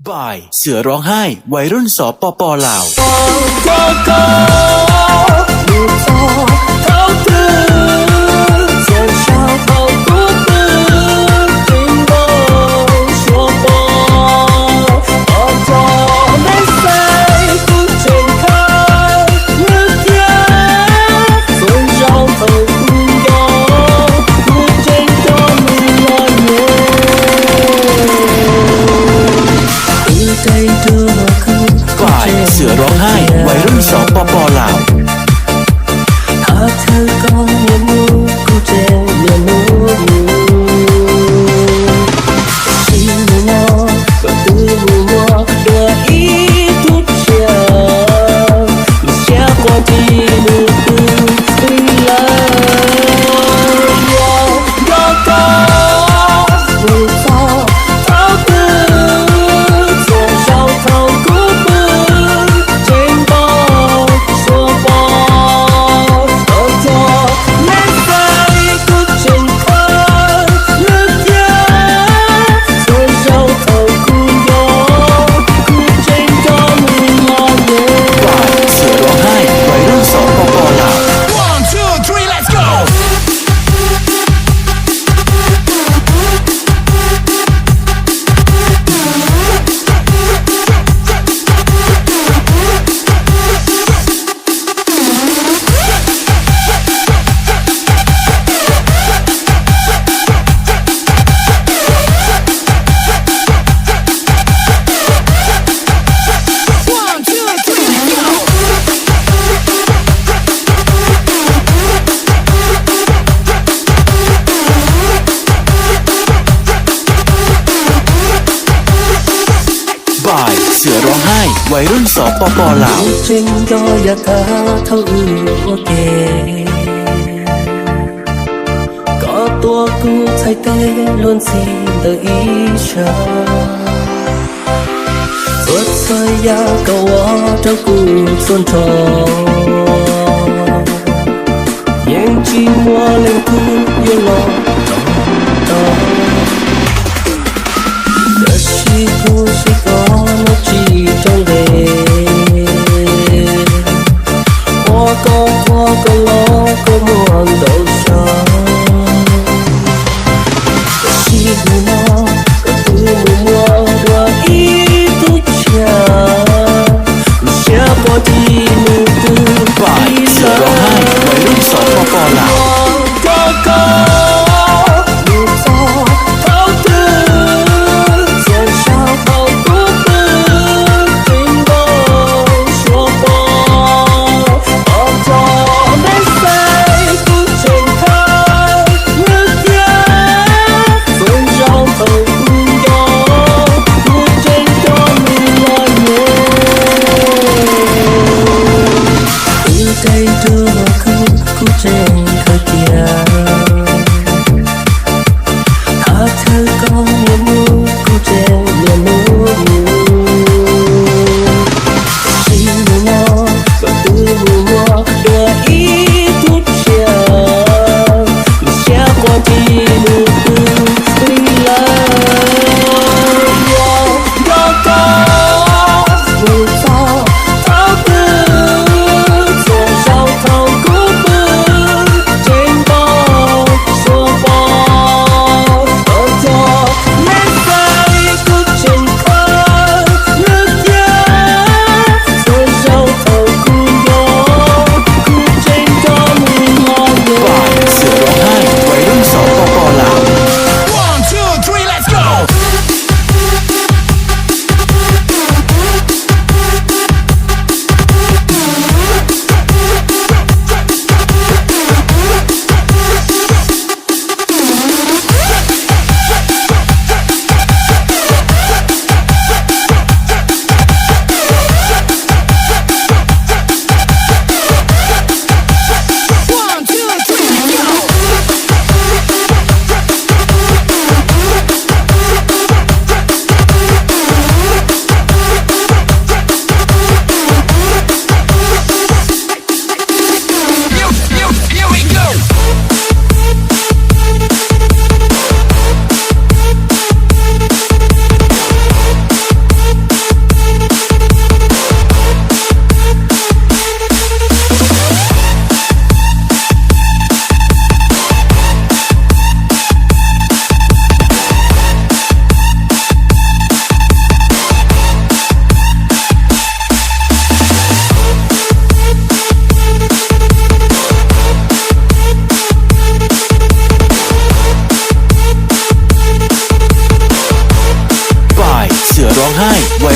บ่ายเสือร้องไห้วัยรุ่นสปป.ลาวบ่ายเสือร้องไห้วัยรุ่นสปป.ลาวหากเธอก็ยังรู้กูเจ็บยังรู้ชีวิตเราก็ดูมัวโดยอีทุกอย่างไม่ใช่ความที่มึงคุยบ่ายเสือร้องไห้วัยรุ่นสปป.ลาวจริงก็อยากหาเท่าอื่นว่าเก๋ก็ตัวกูไทยเต้ล้วนสีเตออีชาสดใสยาก็ว่าเท่ากูส่วนทองยังจีมัวเล่นกูยังรอต่อแต่ชีกูสิก็ไม่จีจงเดก็ล้อก็มวนโดนชาก็ชีวิตเราก็ดูมัวว่าอีทุกอย่างไม่ใช่พอที่มึงตื่นบ่ายเสือร้องไห้วัยรุ่นสปป.ลาว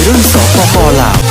รุ่นสปป.ลาว